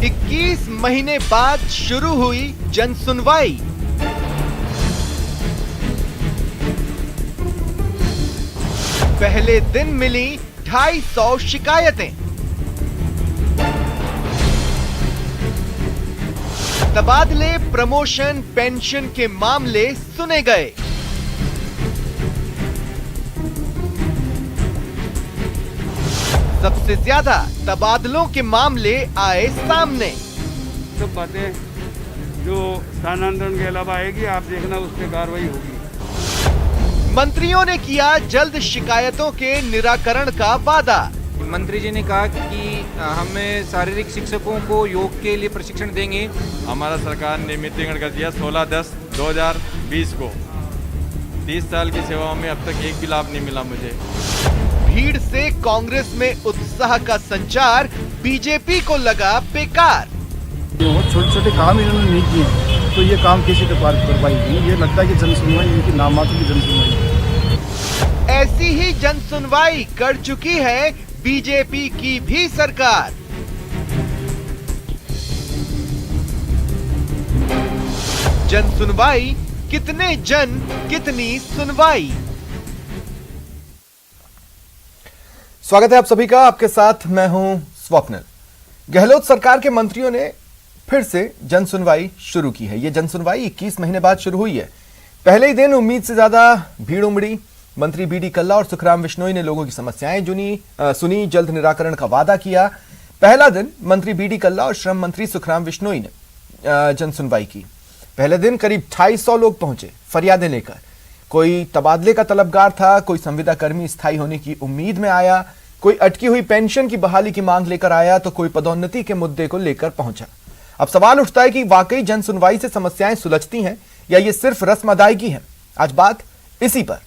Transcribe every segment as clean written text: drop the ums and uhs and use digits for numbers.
21 महीने बाद शुरू हुई जन सुनवाई। पहले दिन मिली 250 शिकायतें। तबादले, प्रमोशन, पेंशन के मामले सुने गए। सबसे ज्यादा तबादलों के मामले आए सामने। सब बातें जो स्थानांतरण के अलावा आएगी, आप देखना उस पर कार्रवाई होगी। मंत्रियों ने किया जल्द शिकायतों के निराकरण का वादा। मंत्री जी ने कहा कि हमें शारीरिक शिक्षकों को योग के लिए प्रशिक्षण देंगे। हमारा सरकार ने मीटिंग कर दिया 16/10/2020 को। 30 साल की सेवाओं में अब तक एक भी लाभ नहीं मिला मुझे। भीड़ से कांग्रेस में उत्साह का संचार बीजेपी को लगा बेकार। छोटे छोटे काम इन्होंने नहीं किए तो ये काम कैसे कर पाएगी? ये लगता है कि जन सुनवाई इनकी नाम मात्र की जन सुनवाई। ऐसी ही जन सुनवाई कर चुकी है बीजेपी की भी सरकार। जन सुनवाई, कितने जन कितनी सुनवाई। स्वागत है आप सभी का, आपके साथ मैं हूं स्वप्निल। गहलोत सरकार के मंत्रियों ने फिर से जन सुनवाई शुरू की है। यह जन सुनवाई 21 महीने बाद शुरू हुई है। पहले ही दिन उम्मीद से ज्यादा भीड़ उमड़ी। मंत्री बीडी कल्ला और सुखराम बिश्नोई ने लोगों की समस्याएं सुनी, जल्द निराकरण का वादा किया। पहला दिन मंत्री बीडी कल्ला और श्रम मंत्री सुखराम बिश्नोई ने जन सुनवाई की। पहले दिन करीब 250 लोग पहुंचे फरियादें लेकर। कोई तबादले का तलबगार था, कोई संविदा कर्मी स्थायी होने की उम्मीद में आया, कोई अटकी हुई पेंशन की बहाली की मांग लेकर आया, तो कोई पदोन्नति के मुद्दे को लेकर पहुंचा। अब सवाल उठता है कि वाकई जन सुनवाई से समस्याएं सुलझती हैं या ये सिर्फ रस्म अदायगी है? आज बात इसी पर।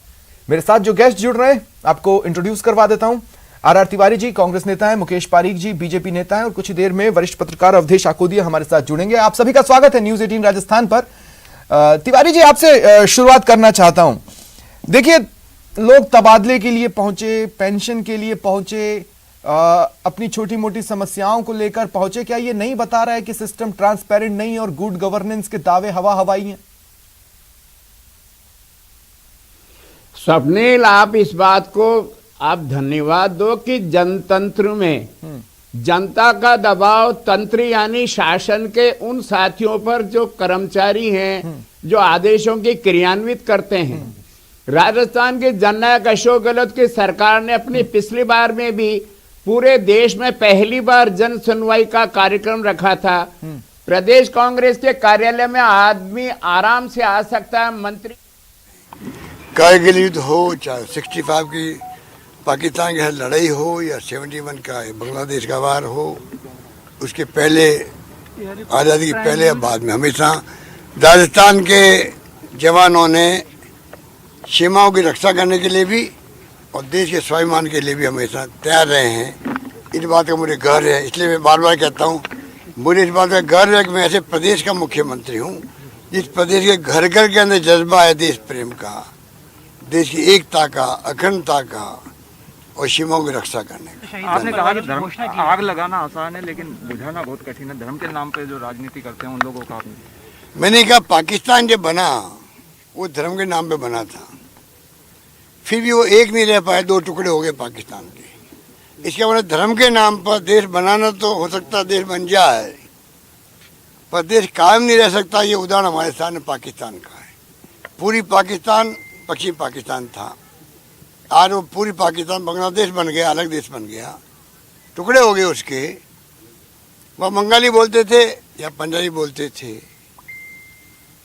मेरे साथ जो गेस्ट जुड़ रहे हैं आपको इंट्रोड्यूस करवा देता हूं। आर तिवारी जी कांग्रेस नेता हैं, मुकेश पारीक जी बीजेपी नेता हैं और कुछ ही देर में वरिष्ठ पत्रकार अवधेश आकोदिया हमारे साथ जुड़ेंगे। आप सभी का स्वागत है न्यूज 18 राजस्थान पर। तिवारी जी, आपसे शुरुआत करना चाहता हूं। देखिए, लोग तबादले के लिए पहुंचे, पेंशन के लिए पहुंचे, अपनी छोटी मोटी समस्याओं को लेकर पहुंचे। क्या ये नहीं बता रहा है कि सिस्टम ट्रांसपेरेंट नहीं और गुड गवर्नेंस के दावे हवा हवाई हैं? स्वप्निल, आप इस बात को आप धन्यवाद दो कि जनतंत्र में जनता का दबाव, तंत्र यानी शासन के उन साथियों पर जो कर्मचारी हैं, जो आदेशों की क्रियान्वित करते हैं। राजस्थान के जननायक अशोक गहलोत की सरकार ने अपनी पिछली बार में भी पूरे देश में पहली बार जन सुनवाई का कार्यक्रम रखा था। प्रदेश कांग्रेस के कार्यालय में आदमी आराम से आ सकता है। मंत्री कारगिल युद्ध हो, चाहे 65 की पाकिस्तान के साथ लड़ाई हो या 71 का बांग्लादेश का वार हो, उसके पहले, आज़ादी के पहले या बाद में, हमेशा राजस्थान के जवानों ने सीमाओं की रक्षा करने के लिए भी और देश के स्वाभिमान के लिए भी हमेशा तैयार रहे हैं। इस बात का मुझे गर्व है। इसलिए मैं बार बार कहता हूँ, मुझे इस बात का गर्व है कि मैं ऐसे प्रदेश का मुख्यमंत्री हूँ जिस प्रदेश के घर घर के अंदर जज्बा है देश प्रेम का, देश की एकता का, अखंडता का और सीमाओं की रक्षा करने का। आपने कहा कि धर्म आग लगाना आसान है लेकिन बुझाना बहुत कठिन है। धर्म के नाम पे जो राजनीति करते हैं उन लोगों का मैंने कहा, पाकिस्तान जब बना वो धर्म के नाम पे बना था, फिर भी वो एक नहीं रह पाए, 2 टुकड़े हो गए पाकिस्तान के। इसके मतलब धर्म के नाम पर देश बनाना तो हो सकता है, देश बन जाए, पर देश कायम नहीं रह सकता। ये उदाहरण हमारे सामने पाकिस्तान का है। पूरी पाकिस्तान पश्चिम पाकिस्तान था, आज वो पूरी पाकिस्तान बांग्लादेश बन गया, अलग देश बन गया, टुकड़े हो गए उसके। वह बंगाली बोलते थे या पंजाबी बोलते थे,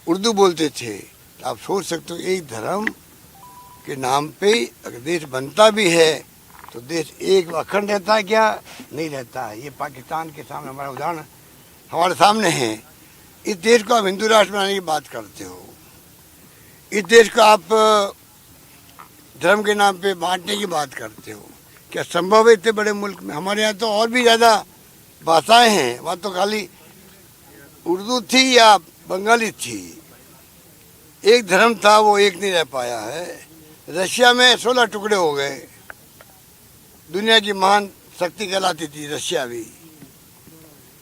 उर्दू बोलते थे। तो आप सोच सकते हो, एक धर्म के नाम पे अगर देश बनता भी है तो देश एक अखंड रहता है क्या? नहीं रहता है। ये पाकिस्तान के सामने हमारा उदाहरण हमारे सामने है। इस देश को आप हिंदू राष्ट्र बनाने की बात करते हो, इस देश को आप धर्म के नाम पे बांटने की बात करते हो। क्या संभव है इतने बड़े मुल्क में? हमारे यहाँ तो और भी ज़्यादा भाषाएं हैं, वहाँ तो खाली उर्दू थी या बंगाली थी। एक धर्म था, वो एक नहीं रह पाया है। रशिया में 16 टुकड़े हो गए। दुनिया की महान शक्ति कहलाती थी रशिया भी।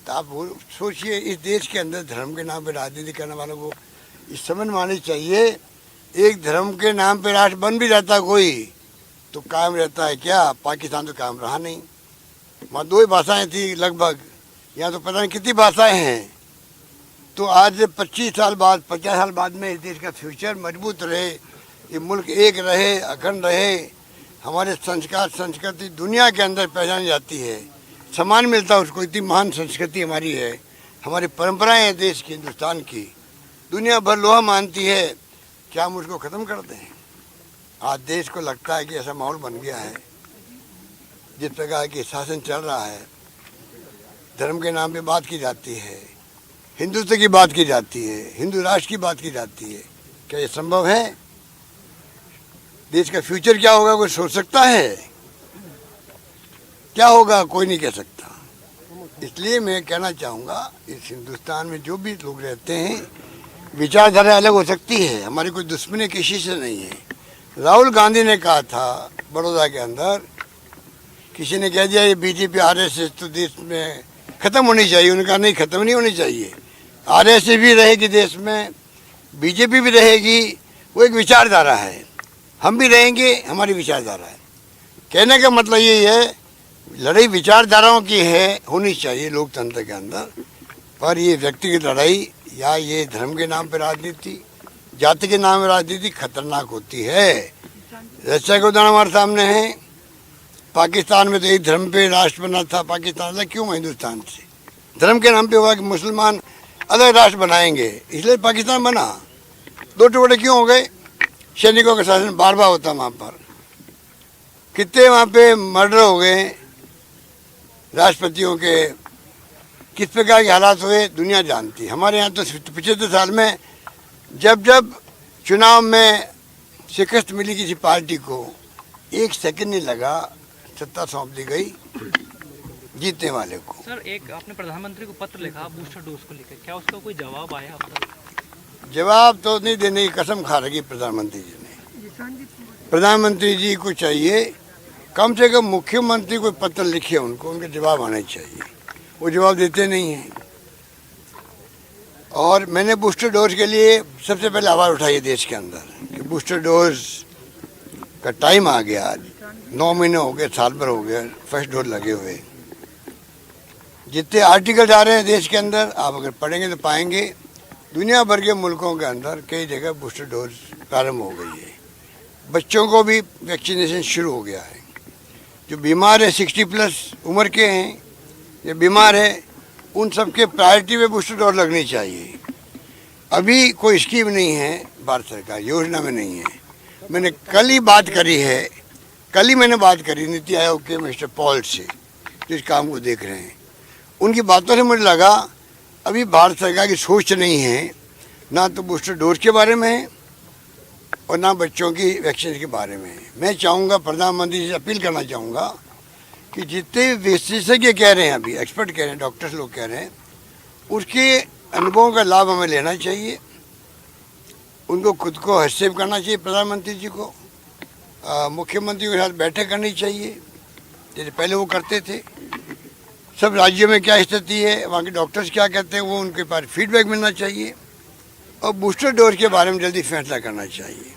तो आप सोचिए, इस देश के अंदर धर्म के नाम पे राजनीति करने वालों को इस समझ में आनी चाहिए, एक धर्म के नाम पे राष्ट्र बन भी जाता कोई तो कायम रहता है क्या? पाकिस्तान तो कायम रहा नहीं। वहाँ 2 ही भाषाएं थी लगभग, यहाँ तो पता नहीं कितनी भाषाएं हैं। तो आज 25 साल बाद 50 साल बाद में इस देश का फ्यूचर मजबूत रहे, ये मुल्क एक रहे, अखंड रहे, हमारे संस्कार संस्कृति दुनिया के अंदर पहचानी जाती है, सम्मान मिलता है उसको। इतनी महान संस्कृति हमारी है, हमारी परंपराएं हैं देश की, हिंदुस्तान की, दुनिया भर लोहा मानती है। क्या हम उसको ख़त्म कर दें? आज देश को लगता है कि ऐसा माहौल बन गया है, जिस प्रकार की शासन चल रहा है, धर्म के नाम पे बात की जाती है, हिंदुत्व की बात की जाती है, हिंदू राष्ट्र की बात की जाती है। क्या ये संभव है? देश का फ्यूचर क्या होगा कोई सोच सकता है? क्या होगा कोई नहीं कह सकता। इसलिए मैं कहना चाहूँगा, इस हिंदुस्तान में जो भी लोग रहते हैं, विचारधारा अलग हो सकती है, हमारी कोई दुश्मनी किसी से नहीं है। राहुल गांधी ने कहा था बड़ौदा के अंदर, किसी ने कह दिया ये बीजेपी आरएसएस तो देश में ख़त्म होनी चाहिए, उन्होंने कहा नहीं, ख़त्म नहीं होनी चाहिए, आरएसएस भी रहेगी देश में, बीजेपी भी रहेगी, वो एक विचारधारा है, हम भी रहेंगे, हमारी विचारधारा है। कहने का मतलब यही है, लड़ाई विचारधाराओं की है, होनी चाहिए लोकतंत्र के अंदर, पर ये व्यक्तिगत लड़ाई या ये धर्म के नाम पर राजनीति, जाति के नाम पर राजनीति खतरनाक होती है। रशिया का उदाहरण हमारे सामने है, पाकिस्तान में तो एक धर्म पे राष्ट्र बना था, पाकिस्तान अलग क्यों हिंदुस्तान से? धर्म के नाम पे हुआ कि मुसलमान अलग राष्ट्र बनाएंगे, इसलिए पाकिस्तान बना। 2 टुकड़े क्यों हो गए? सैनिकों का शासन बार बार होता वहाँ पर, कितने वहाँ पे मर्डर हो गए राष्ट्रपतियों के, किस प्रकार के हालात हुए दुनिया जानती। हमारे यहाँ तो 75 साल में जब चुनाव में शिकस्त मिली किसी पार्टी को, 1 सेकंड नहीं लगा, सत्ता सौंप दी गई जीतने वाले को। सर, एक आपने प्रधानमंत्री को पत्र लिखा बूस्टर डोज को लेकर, क्या उसका कोई जवाब आया आपका? जवाब तो नहीं देने की कसम खा रही प्रधानमंत्री जी ने। प्रधानमंत्री जी को चाहिए कम से कम मुख्यमंत्री को पत्र लिखे, उनको उनके जवाब आने चाहिए, वो जवाब देते नहीं हैं। और मैंने बूस्टर डोज के लिए सबसे पहले आवाज़ उठाई देश के अंदर कि बूस्टर डोज का टाइम आ गया, 9 महीने हो गए, साल भर हो गया फर्स्ट डोज लगे हुए। जितने आर्टिकल आ रहे हैं देश के अंदर, आप अगर पढ़ेंगे तो पाएंगे दुनिया भर के मुल्कों के अंदर कई जगह बूस्टर डोज प्रारंभ हो गई है। बच्चों को भी वैक्सीनेशन शुरू हो गया है। जो बीमार है 60+ उम्र के हैं, ये बीमार है, उन सबके प्रायोरिटी में बूस्टर डोज लगनी चाहिए। अभी कोई स्कीम नहीं है, भारत सरकार योजना में नहीं है। मैंने कल ही बात करी है, कल ही मैंने बात करी नीति आयोग के मिस्टर पॉल से, जिस काम को देख रहे हैं। उनकी बातों से मुझे लगा अभी भारत सरकार की सोच नहीं है, ना तो बूस्टर डोज के बारे में है और ना बच्चों की वैक्सीन के बारे में है। मैं चाहूँगा, प्रधानमंत्री से अपील करना चाहूँगा कि जितने विशेषज्ञ कह रहे हैं, अभी एक्सपर्ट कह रहे हैं, डॉक्टर्स लोग कह रहे हैं, उसके अनुभवों का लाभ हमें लेना चाहिए। उनको खुद को हस्तक्षेप करना चाहिए, प्रधानमंत्री जी को मुख्यमंत्री के साथ बैठक करनी चाहिए, जैसे पहले वो करते थे। सब राज्यों में क्या स्थिति है, वहाँ के डॉक्टर्स क्या कहते हैं, वो उनके पास फीडबैक मिलना चाहिए और बूस्टर डोज के बारे में जल्दी फैसला करना चाहिए।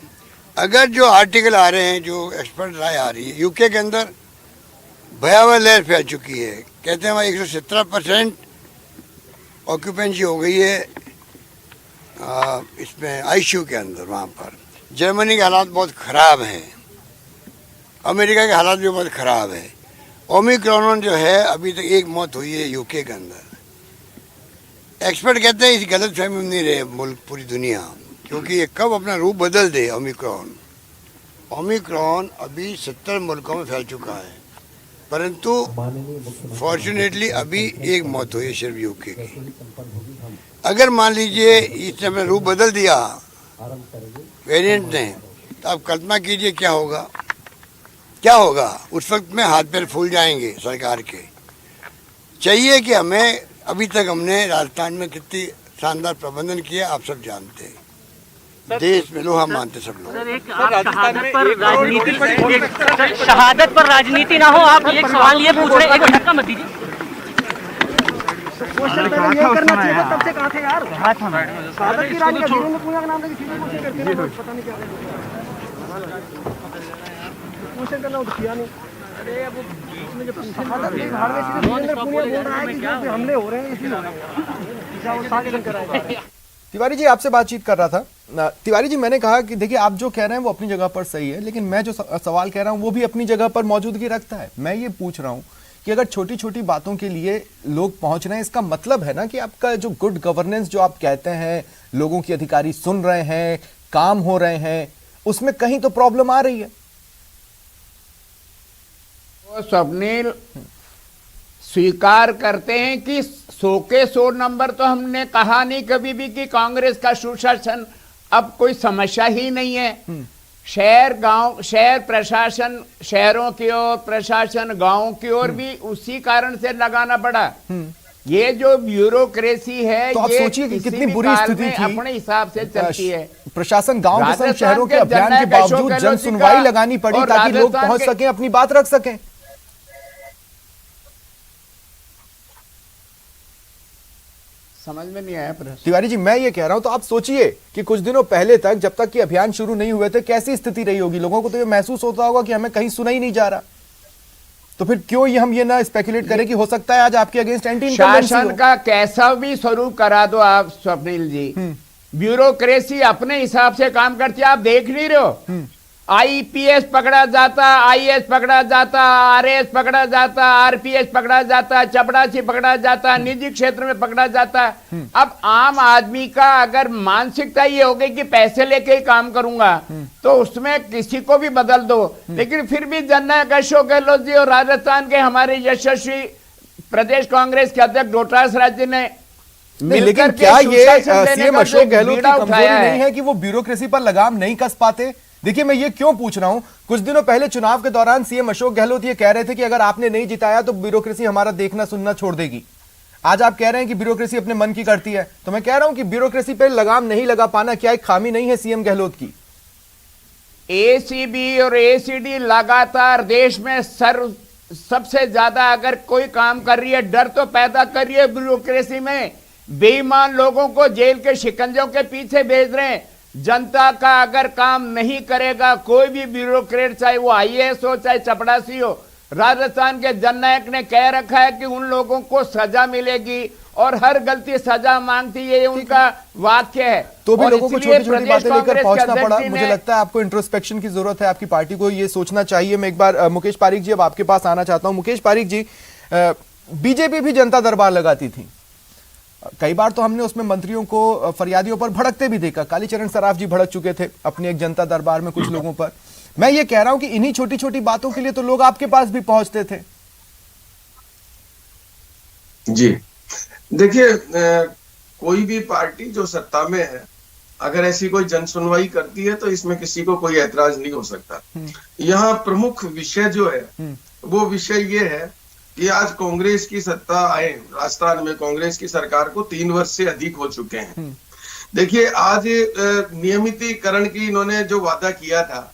अगर जो आर्टिकल आ रहे हैं, जो एक्सपर्ट राय आ रही है, यूके के अंदर भयावह लहर फैल चुकी है, कहते हैं वहाँ 117% ऑक्यूपेंसी हो गई है इसमें आईसीयू के अंदर। वहाँ पर जर्मनी के हालात बहुत ख़राब हैं, अमेरिका के हालात भी बहुत ख़राब है। ओमिक्रॉन जो है, अभी तक 1 मौत हुई है यूके के अंदर। एक्सपर्ट कहते हैं इस गलत फहमी में नहीं रहे मुल्क, पूरी दुनिया, क्योंकि ये कब अपना रूप बदल दे। ओमिक्रॉन अभी 70 मुल्कों में फैल चुका है, परंतु फॉर्चुनेटली अभी 1 मौत हुई है सिर्फ यूके की। अगर मान लीजिए इसने अपना रूप बदल दिया वेरिएंट ने, तो आप कल्पना कीजिए क्या होगा, क्या होगा। उस वक्त में हाथ पैर फूल जाएंगे सरकार के। चाहिए कि हमें, अभी तक हमने राजस्थान में कितनी शानदार प्रबंधन किया, आप सब जानते हैं, देश में लोहा मानते सब लोग। शहादत पर राजनीति ना हो, आप एक सवाल ये पूछ रहे हैं, एक धक्का मत दीजिए। क्वेश्चन पहले ये करना चाहिए था, तब से कहाँ थे यार? सादत की रानी का वीरेंद्र पूनिया का नाम लेके सीधे क्वेश्चन करते हैं ना, पता नहीं क्या क्वेश्चन करना किया नहीं। अरे अब बीच में जो वीरेंद्र पूनिया बोल रहा है कि जो हमले हो रहे हैं इसलिए तिवारी जी आपसे बातचीत कर रहा था। तिवारी जी मैंने कहा कि देखिए आप जो कह रहे हैं वो अपनी जगह पर सही है, लेकिन मैं जो सवाल कह रहा हूं वो भी अपनी जगह पर मौजूदगी रखता है। मैं ये पूछ रहा हूं कि अगर छोटी छोटी बातों के लिए लोग पहुंच रहे हैं, इसका मतलब है ना कि आपका जो गुड गवर्नेंस जो आप कहते हैं, लोगों की अधिकारी सुन रहे हैं, काम हो रहे हैं, उसमें कहीं तो प्रॉब्लम आ रही है। वो स्वप्निल स्वीकार करते हैं कि 100 के 100 नंबर तो हमने कहा नहीं कभी भी कि कांग्रेस का सुशासन अब कोई समस्या ही नहीं है। शहर गांव, शहर प्रशासन शहरों की ओर, प्रशासन गांवों की ओर भी उसी कारण से लगाना पड़ा। ये जो ब्यूरोक्रेसी है, तो आप ये सोचिए कि किसी कितनी भी बुरी काल स्थिति में थी। अपने हिसाब से चलती है। प्रशासन गांव के संग राजस्थान शहरों के के अभियान के जननायक बावजूद अशोक जन गहलोत जी सुनवाई का लगानी पड़ी और ताकि लोग राजस्थान पहुंच के- सकें, अपनी बात रख सकें। समझ में नहीं आया प्रश्न। तिवारी जी मैं ये कह रहा हूं तो आप सोचिए कि कुछ दिनों पहले तक जब तक कि अभियान शुरू नहीं हुए थे कैसी स्थिति रही होगी। लोगों को तो ये महसूस होता होगा कि हमें कहीं सुना ही नहीं जा रहा। तो फिर क्यों हम ये ना स्पेकुलेट करें कि हो सकता है आज आपके अगेंस्ट एंटी शासन का कैसा भी स्वरूप करा दो आप स्वप्निल जी, ब्यूरोक्रेसी अपने हिसाब से काम करती है। आप देख नहीं रहे हो, आईपीएस पकड़ा जाता, आईएएस पकड़ा जाता, आरएएस पकड़ा जाता, आरपीएस पकड़ा जाता, चपड़ासी पकड़ा जाता, निजी क्षेत्र में पकड़ा जाता। अब आम आदमी का अगर मानसिकता ये हो गई कि पैसे लेके ही काम करूंगा, तो उसमें किसी को भी बदल दो। लेकिन फिर भी जननायक अशोक गहलोत जी और राजस्थान के हमारे यशस्वी प्रदेश कांग्रेस के अध्यक्ष डोटास राज जी ने लेकिन क्या ये सीएम अशोक गहलोत की कमजोरी नहीं है कि वो ब्यूरोक्रेसी पर लगाम नहीं कस पाते? देखिए मैं ये क्यों पूछ रहा हूं, कुछ दिनों पहले चुनाव के दौरान सीएम अशोक गहलोत ये कह रहे थे कि अगर आपने नहीं जिताया तो ब्यूरोक्रेसी हमारा देखना सुनना छोड़ देगी। आज आप कह रहे हैं कि ब्यूरोक्रेसी अपने मन की करती है। तो मैं कह रहा हूं कि ब्यूरोक्रेसी पर लगाम नहीं लगा पाना क्या एक खामी नहीं है सीएम गहलोत की? एसीबी और एसीडी लगातार देश में सबसे ज्यादा अगर कोई काम कर रही है, डर तो पैदा कर रही है ब्यूरोक्रेसी में। बेईमान लोगों को जेल के शिकंजों के पीछे भेज रहे हैं। जनता का अगर काम नहीं करेगा कोई भी ब्यूरोक्रेट, चाहे वो आईएएस हो चाहे चपड़ासी हो, राजस्थान के जननायक ने कह रखा है कि उन लोगों को सजा मिलेगी और हर गलती सजा मांगती है, ये उनका वाक्य है। तो भी लोगों को छोटी छोटी बातें लेकर कांग्रेस पहुंचना के पड़ा। अध्यक्ष मुझे ने- लगता है आपको इंट्रोस्पेक्शन की जरूरत है, आपकी पार्टी को ये सोचना चाहिए। मैं एक बार मुकेश पारीक जी अब आपके पास आना चाहता हूं। मुकेश पारीक जी, बीजेपी भी जनता दरबार लगाती थी, कई बार तो हमने उसमें मंत्रियों को फरियादियों पर भड़कते भी देखा। कालीचरण सराफ जी भड़क चुके थे अपनी एक जनता दरबार में कुछ लोगों पर। मैं ये कह रहा हूं कि इन्हीं छोटी छोटी बातों के लिए तो लोग आपके पास भी पहुंचते थे। जी देखिए, कोई भी पार्टी जो सत्ता में है अगर ऐसी कोई जन सुनवाई करती है तो इसमें किसी को कोई ऐतराज नहीं हो सकता। यहाँ प्रमुख विषय जो है वो विषय ये है कि आज कांग्रेस की सत्ता आए राजस्थान में, कांग्रेस की सरकार को 3 वर्ष से अधिक हो चुके हैं। देखिए आज नियमितीकरण की इन्होंने जो वादा किया था,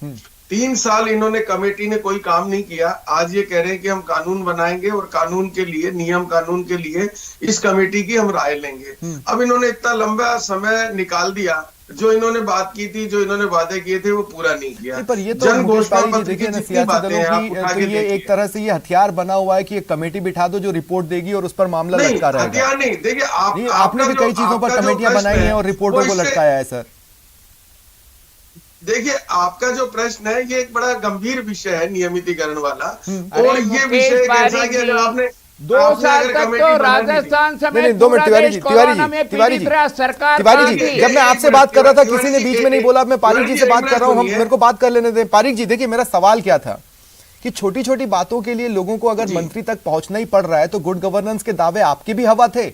3 साल इन्होंने कमेटी ने कोई काम नहीं किया। आज ये कह रहे हैं कि हम कानून बनाएंगे और कानून के लिए, नियम कानून के लिए इस कमेटी की हम राय लेंगे। अब इन्होंने इतना लंबा समय निकाल दिया, जो इन्होंने बात की थी, जो इन्होंने वादे किए थे वो पूरा नहीं किया। पर ये तो जन मुकेश घोषणा पारीक जी पत्र देखिए की ना, जितनी सियासी बातें दलों हैं, आप की उठा तो के ये एक देखिए। तरह से ये हथियार बना हुआ है कि एक कमेटी बिठा दो जो रिपोर्ट देगी और उस पर मामला नहीं, लटका रहेगा। हथियार नहीं। देखिए नहीं, आपने भी कई चीजों पर कमेटियां बनाई हैं और रिपोर्टों को लटकाया है सर। देखिए आपका जो प्रश्न है ये एक बड़ा गंभीर विषय है, नियमितीकरण वाला। अरे और ये मुकेश विषय कैसा पारीक कि अगर जी, आपने 2 साल अगर तक कमेटी तो बनानी थी- राजस्थान नहीं, समेत 2 मिनट पूरा तिवारी देश जी, तिवारी कोरोना में जी, तिवारी पीड़ित रहा, सरकार तिवारी काम जी, की। जब मैं आपसे बात कर रहा था किसी ने बीच में नहीं बोला। मैं पारीक जी से बात कर रहा हूं, हम मेरे को बात कर लेने दें। पारीक जी देखिए, मेरा सवाल क्या था कि छोटी छोटी बातों के लिए लोगों को अगर मंत्री तक पहुंचना ही पड़ रहा है तो गुड गवर्नेंस के दावे आपके भी हवा थे,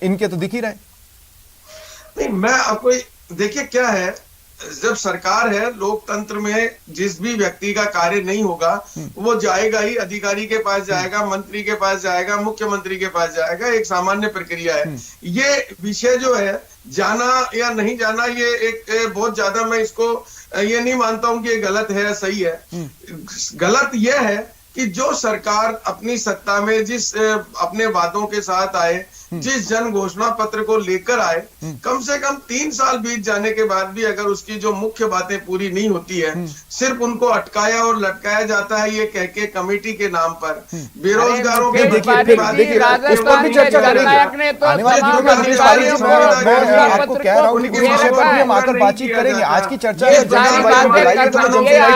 इनके तो दिख ही रहे। नहीं, मैं आपको देखिए क्या है, जब सरकार है, लोकतंत्र में जिस भी व्यक्ति का कार्य नहीं होगा वो जाएगा ही, अधिकारी के पास जाएगा, मंत्री के पास जाएगा, मुख्यमंत्री के पास जाएगा, एक सामान्य प्रक्रिया है। ये विषय जो है जाना या नहीं जाना, ये एक बहुत ज्यादा मैं इसको ये नहीं मानता हूं कि ये गलत है या सही है। गलत यह है कि जो सरकार अपनी सत्ता में जिस अपने वादों के साथ आए, जिस जन घोषणा पत्र को लेकर आए, कम से कम 3 साल बीत जाने के बाद भी अगर उसकी जो मुख्य बातें पूरी नहीं होती है, सिर्फ उनको अटकाया और लटकाया जाता है ये कह के कमेटी के नाम पर, बेरोजगारों के आपको कह रहा हूँ कि इस विषय पर भी हम आकर बातचीत करेंगे। आज की चर्चा में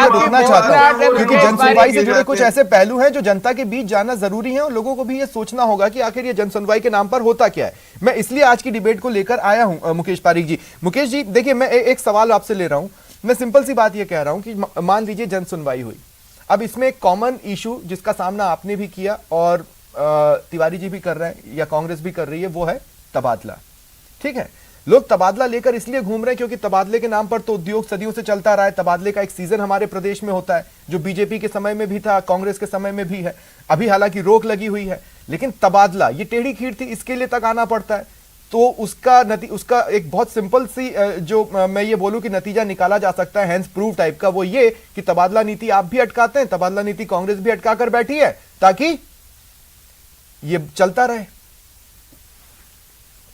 रुकना चाहता हूँ क्योंकि जनसुनवाई से जुड़े कुछ ऐसे पहलू हैं जो जनता के बीच जाना जरूरी है और लोगों को भी ये सोचना होगा कि आखिर ये जनसुनवाई के नाम पर होता क्या है। मैं इसलिए आज की डिबेट को लेकर आया हूं मुकेश पारीक जी। मुकेश जी देखिए, मैं एक सवाल आपसे ले रहा हूं। मैं सिंपल सी बात ये कह रहा हूं कि मान लीजिए जनसुनवाई हुई, अब इसमें एक कॉमन इशू जिसका सामना आपने भी किया और तिवारी जी भी कर रहे हैं या कांग्रेस भी कर रही है, वो है तबादला। ठीक है, लोग तबादला लेकर इसलिए घूम रहे हैं क्योंकि तबादले के नाम पर तो उद्योग सदियों से चलता रहा है। तबादले का एक सीजन हमारे प्रदेश में होता है जो बीजेपी के समय में भी था, कांग्रेस के समय में भी है, अभी हालांकि रोक लगी हुई है, लेकिन तबादला ये टेढ़ी खीर थी, इसके लिए तक आना पड़ता है। तो उसका एक बहुत सिंपल सी जो मैं ये बोलूं कि नतीजा निकाला जा सकता है, हैंड्स प्रूफ टाइप का, वो ये कि तबादला नीति आप भी अटकाते हैं, तबादला नीति कांग्रेस भी अटका कर बैठी है ताकि ये चलता रहे।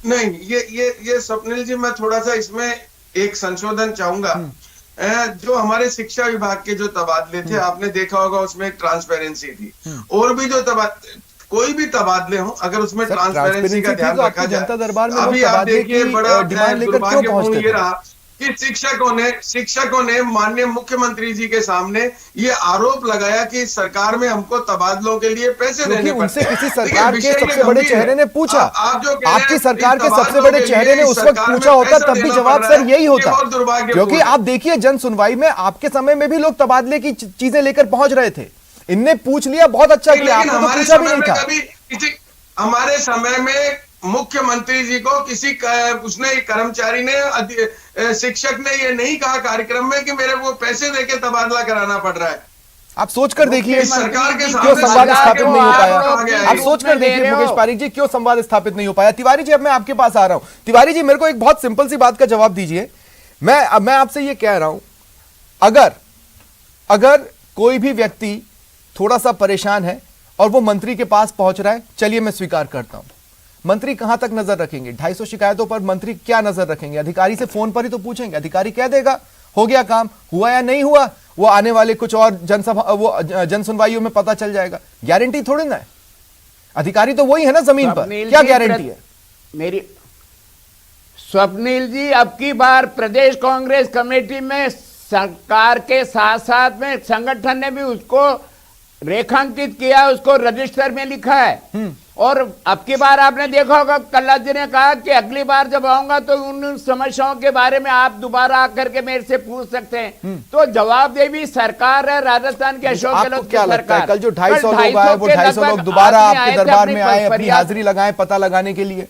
नहीं, ये स्वप्निल जी, मैं थोड़ा सा इसमें एक संशोधन चाहूंगा। जो हमारे शिक्षा विभाग के जो तबादले थे, आपने देखा होगा उसमें एक ट्रांसपेरेंसी थी, और भी जो कोई भी तबादले हो अगर उसमें ट्रांसपेरेंसी का ध्यान रखा जाए। अभी आप देखिए, बड़ा दुर्भाग्यपूर्ण ये रहा कि शिक्षकों ने माननीय मुख्यमंत्री जी के सामने ये आरोप लगाया कि सरकार में हमको तबादलों के लिए पैसे देने पड़ते हैं। किसी सरकार के सबसे बड़े चेहरे ने पूछा, आपकी सरकार के सबसे बड़े चेहरे ने उस वक्त पूछा होता तब भी जवाब सर यही होता, क्योंकि आप देखिए जन सुनवाई में आपके समय में भी लोग तबादले की चीजें लेकर पहुंच रहे थे। इनने पूछ लिया, बहुत अच्छा किया, आपने तो पूछा भी नहीं था। हमारे समय में मुख्यमंत्री जी को उसने कर्मचारी ने, शिक्षक ने ये नहीं कहा कार्यक्रम में कि मेरे को पैसे देके तबादला कराना पड़ रहा है। आप सोच कर देखिए सरकार के क्यों संवाद स्थापित नहीं हो पाया। आप सोच कर देखिए मुकेश पारीक जी, क्यों संवाद स्थापित नहीं हो पाया। तिवारी जी, अब मैं आपके पास आ रहा हूं। तिवारी जी, मेरे को एक बहुत सिंपल सी बात का जवाब दीजिए। मैं आपसे ये कह रहा हूं, अगर कोई भी व्यक्ति थोड़ा सा परेशान है और वो मंत्री के पास पहुंच रहा है, चलिए मैं स्वीकार करता हूं, मंत्री कहां तक नजर रखेंगे? 250 शिकायतों पर मंत्री क्या नजर रखेंगे? अधिकारी से फोन पर ही तो पूछेंगे, अधिकारी कह देगा हो गया काम, हुआ या नहीं हुआ वो आने वाले कुछ और जन सुनवाइयों में पता चल जाएगा। गारंटी थोड़ी ना है, अधिकारी तो वही है ना जमीन पर, क्या गारंटी है? मेरी स्वप्निल जी, अब की बार प्रदेश कांग्रेस कमेटी में सरकार के साथ साथ में संगठन ने भी उसको रेखांकित किया, उसको रजिस्टर में लिखा है। और अब की बार आपने देखा होगा, कल्ला जी ने कहा कि अगली बार जब आऊंगा तो उन समस्याओं के बारे में आप दोबारा आकर के मेरे से पूछ सकते हैं। तो जवाबदेही सरकार है, राजस्थान के अशोक गहलोत की सरकार। कल जो 250 लोग आए, वो 250 लोग दोबारा आपके दरबार में आए अपनी हाजिरी लगाए पता लगाने के लिए।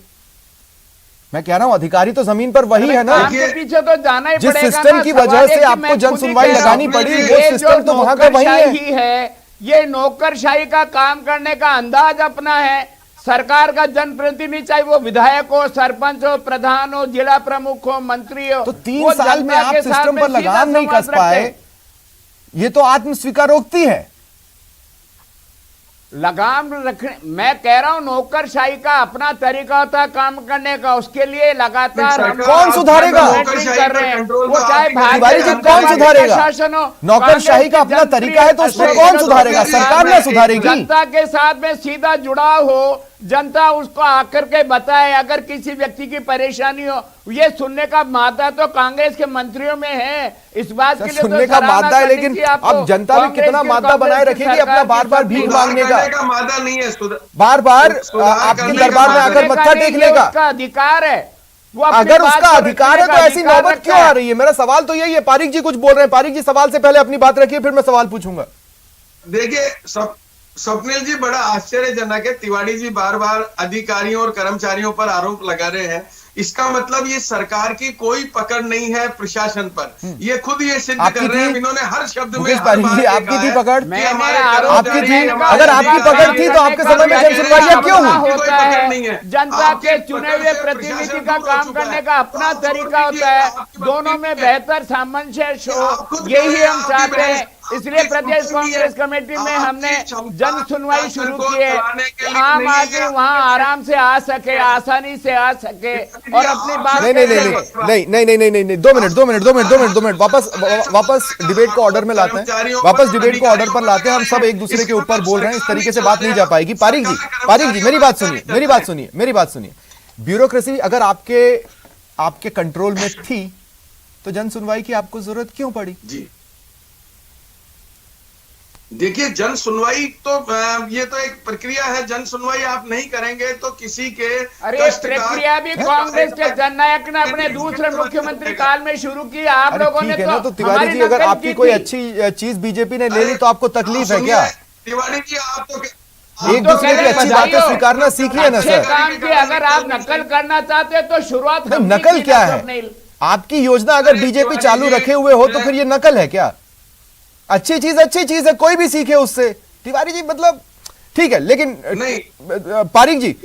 मैं कह रहा हूं अधिकारी तो जमीन पर वही है ना, पीछे तो जाना ही जिस सिस्टम की वजह से आपको जन सुनवाई लगानी पड़ी, वो सिस्टम तो वहां का वही है। ये नौकरशाही का काम करने का अंदाज अपना है। सरकार का जनप्रतिनिधि, चाहे वो विधायक हो, सरपंच हो, प्रधान हो, जिला प्रमुख हो, मंत्री हो, तो 3 साल में आप सिस्टम पर लगाम नहीं कस पाए, ये तो आत्मस्वीकारोक्ति है। लगाम रखने, मैं कह रहा हूं नौकरशाही का अपना तरीका होता है काम करने का, उसके लिए लगातार कौन सुधारेगा? कर रहे हैं, वो चाहे तिवारी जी कौन सुधारेगा? शासन हो, नौकरशाही का अपना तरीका है तो उसको कौन सुधारेगा? सरकार ना सुधारेगी। जनता के साथ में सीधा जुड़ाव हो, जनता उसको आकर के बताए, अगर किसी व्यक्ति की परेशानी हो, ये सुनने का मादा तो कांग्रेस के मंत्रियों में है। इस बात के लिए सुनने का मादा है, लेकिन अब जनता भी कितना मादा बनाए रखेगी अपना बार बार भीख मांगने का मादा नहीं है, बार बार आपके दरबार में आकर मत्था टेकने का उसका अधिकार है। अगर उसका अधिकार है तो ऐसी नौबत क्यों आ रही है? मेरा सवाल तो यही है। पारीक जी कुछ बोल रहे हैं, पारीक जी सवाल से पहले अपनी बात रखिए, फिर मैं सवाल पूछूंगा। देखिए स्वप्निल जी, बड़ा आश्चर्यजनक है, तिवारी जी बार बार अधिकारियों और कर्मचारियों पर आरोप लगा रहे हैं। इसका मतलब ये सरकार की कोई पकड़ नहीं है प्रशासन पर, ये खुद ये सिद्ध कर रहे हैं। इन्होंने हर शब्द में आपकी थी पकड़, आपकी थी, अगर आपकी पकड़ थी तो आपके समय में जन सुनवाई क्यों होता है? जनता के चुने हुए प्रतिनिधि का काम करने का अपना तरीका होता है, दोनों में बेहतर सामंजस्य हो, यही हम चाहते हैं। इसलिए प्रदेश कांग्रेस कमेटी में हमने जन सुनवाई शुरू की है, आम आदमी वहां आराम से आ सके, आसानी से आ सके और अपनी बात नहीं, 2 मिनट वापस डिबेट को ऑर्डर में लाते हैं, वापस डिबेट को ऑर्डर पर लाते हैं। हम सब एक दूसरे के ऊपर बोल रहे हैं, इस तरीके से बात नहीं जा पाएगी। पारिक जी मेरी बात सुनिए। ब्यूरोक्रेसी अगर आपके कंट्रोल में थी तो जन सुनवाई की आपको जरूरत क्यों पड़ी? जी देखिए, जन सुनवाई तो ये तो एक प्रक्रिया है। जन सुनवाई आप नहीं करेंगे तो किसी के प्रक्रिया भी कांग्रेस के जननायक ने अपने दूसरे मुख्यमंत्री काल में शुरू की। आप लोगों ने तो तो तिवारी जी, अगर आपकी कोई अच्छी चीज बीजेपी ने ले ली तो आपको तकलीफ है क्या? तिवारी जी, आप तो एक दूसरे की अच्छी बातें स्वीकारना सीखिए ना सर। काम की अगर आप नकल करना चाहते हैं तो शुरुआत नकल क्या है? आपकी योजना अगर बीजेपी चालू रखे हुए हो तो फिर ये नकल है क्या? अच्छी चीज है, कोई भी सीखे उससे। तिवारी जी मतलब ठीक है, लेकिन पारिक जी,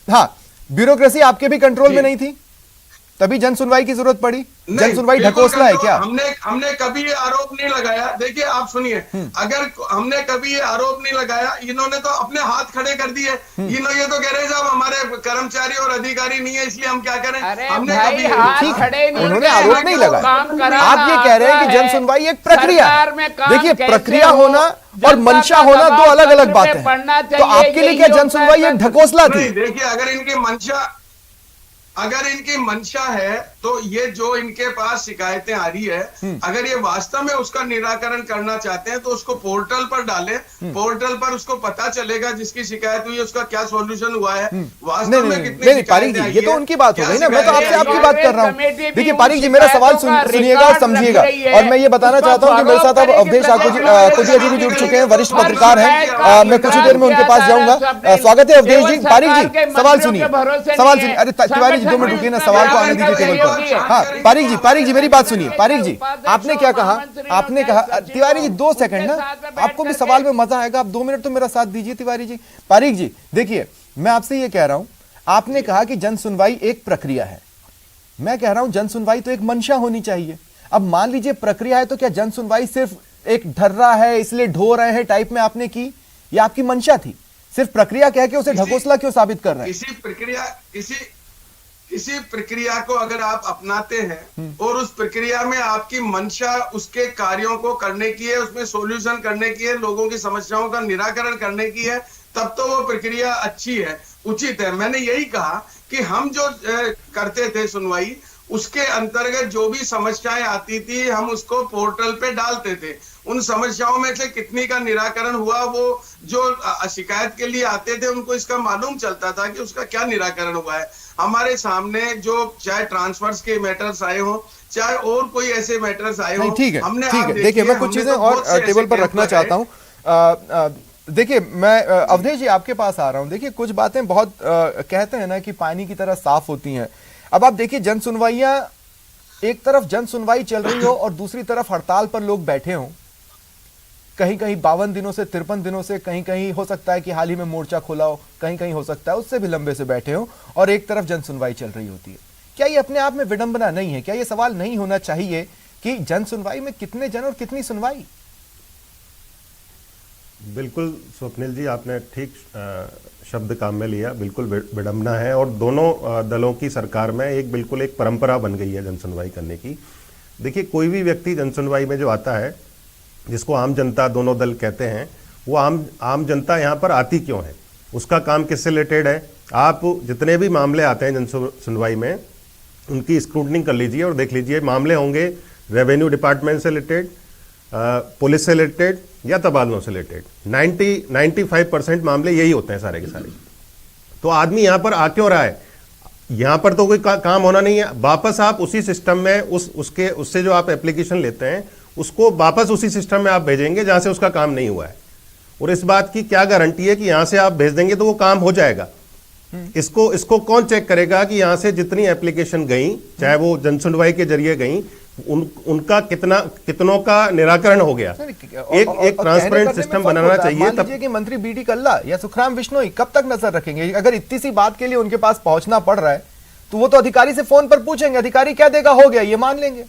हाँ, ब्यूरोक्रेसी आपके भी कंट्रोल में नहीं थी तभी जन सुनवाई की जरूरत पड़ी। जन सुनवाई ढकोसला है क्या? हमने कभी ये आरोप नहीं लगाया। देखिए आप सुनिए, अगर हमने कभी ये आरोप नहीं लगाया, इन्होंने तो अपने हाथ खड़े कर दिए। ये तो कह रहे हैं साहब हमारे कर्मचारी और अधिकारी नहीं है इसलिए हम क्या करें। हमने कभी उन्होंने आरोप नहीं लगाया। आप ये कह रहे हैं कि जन सुनवाई एक प्रक्रिया। देखिए, प्रक्रिया होना और मंशा होना दो अलग अलग बातें हैं। तो आपके लिए क्या जन सुनवाई एक ढकोसला थी? देखिए, अगर इनकी मंशा है तो ये जो इनके पास शिकायतें आ रही है, अगर ये वास्तव में उसका निराकरण करना चाहते हैं तो उसको पोर्टल पर डालें। पोर्टल पर उसको पता चलेगा जिसकी शिकायत हुई है उसका क्या सॉल्यूशन हुआ है, वास्तव में कितनी पारिक जी, ये तो उनकी बात हो गई ना, मैं तो आपसे आपकी बात कर रहा हूँ। देखिए पारिक जी, मेरा सवाल सुनिएगा और समझिएगा। और मैं ये बताना चाहता हूँ कि मेरे साथ अब अवधेश कुजिया जी भी जुड़ चुके हैं, वरिष्ठ पत्रकार हैं। मैं कुछ ही देर में उनके पास जाऊंगा। स्वागत है अवधेश जी। पारिक जी, सवाल सुनिए। अरे तिवारी जी 2 मिनट रुकिए ना, सवाल को आने दीजिए टेबल पर। हाँ, पारिक जी मेरी बात सुनिए। पारिक जी, आपने क्या कहा? आपने कहा, तिवारी जी 2 सेकंड ना, आपको भी सवाल में मजा आएगा। आप 2 मिनट तो मेरा साथ दीजिए तिवारी जी। पारिक जी देखिए, मैं आपसे ये कह रहा हूं, आपने कहा कि जन सुनवाई एक प्रक्रिया है। मैं कह रहा हूं जन सुनवाई तो एक मंशा होनी चाहिए। अब मान लीजिए प्रक्रिया है तो क्या जन सुनवाई सिर्फ एक ढर्रा है इसलिए ढो रहे हैं टाइप में आपने की, या आपकी मंशा थी? सिर्फ प्रक्रिया कह के उसे ढकोसला क्यों साबित कर रहे हैं? किसी प्रक्रिया को अगर आप अपनाते हैं और उस प्रक्रिया में आपकी मंशा उसके कार्यों को करने की है, उसमें सॉल्यूशन करने की है, लोगों की समस्याओं का निराकरण करने की है, तब तो वो प्रक्रिया अच्छी है, उचित है। मैंने यही कहा कि हम जो करते थे सुनवाई, उसके अंतर्गत जो भी समस्याएं आती थी हम उसको पोर्टल पे डालते थे। उन समस्याओं में से कितनी का निराकरण हुआ, वो जो शिकायत के लिए आते थे उनको इसका मालूम चलता था कि उसका क्या निराकरण हुआ है। हमारे सामने जो चाहे ट्रांसफर्स के मैटर्स आए हो, चाहे और कोई ऐसे मैटर्स आए हो, ठीक है। देखिए, मैं कुछ चीजें और टेबल पर रखना चाहता हूँ। देखिए, मैं अवधेश जी आपके पास आ रहा हूं। देखिए, कुछ बातें बहुत कहते हैं ना कि पानी की तरह साफ होती हैं। अब आप देखिए, जन सुनवाइयां, एक तरफ जन सुनवाई चल रही हो और दूसरी तरफ हड़ताल पर लोग बैठे हों, कहीं कहीं 52 दिनों से 53 दिनों से, कहीं कहीं हो सकता है कि हाल ही में मोर्चा खोला हो, कहीं कहीं हो सकता है उससे भी लंबे से बैठे हो, और एक तरफ जन सुनवाई चल रही होती है। क्या ये अपने आप में विडंबना नहीं है? क्या ये सवाल नहीं होना चाहिए कि जन सुनवाई में कितने जन और कितनी सुनवाई? बिल्कुल स्वप्निल जी, आपने ठीक शब्द काम में लिया। बिल्कुल विडंबना है, और दोनों दलों की सरकार में बिल्कुल एक परंपरा बन गई है जन सुनवाई करने की। देखिए, कोई भी व्यक्ति जन सुनवाई में जो आता है, जिसको आम जनता दोनों दल कहते हैं, वो आम जनता यहाँ पर आती क्यों है, उसका काम किससे रिलेटेड है? आप जितने भी मामले आते हैं जन सुनवाई में, उनकी स्क्रूटनिंग कर लीजिए और देख लीजिए। मामले होंगे रेवेन्यू डिपार्टमेंट से रिलेटेड, पुलिस से रिलेटेड या तबादलों से रिलेटेड। 95% मामले यही होते हैं सारे के सारे। तो आदमी यहाँ पर आ क्यों रहा है? यहाँ पर तो कोई काम होना नहीं है। वापस आप उसी सिस्टम में उससे जो आप एप्लीकेशन लेते हैं, उसको वापस उसी सिस्टम में आप भेजेंगे जहां से उसका काम नहीं हुआ है। और इस बात की क्या गारंटी है कि यहां से आप भेज देंगे तो वो काम हो जाएगा? इसको कौन चेक करेगा कि यहां से जितनी एप्लीकेशन गई, चाहे वो जन सुनवाई के जरिए गई, उनका कितनों का निराकरण हो गया? एक ट्रांसपेरेंट सिस्टम बनाना चाहिए। तब कि मंत्री बीडी कल्ला या सुखराम बिश्नोई कब तक नजर रखेंगे? अगर इतनी सी बात के लिए उनके पास पहुंचना पड़ रहा है तो वो तो अधिकारी से फोन पर पूछेंगे, अधिकारी क्या देगा, हो गया, ये मान लेंगे।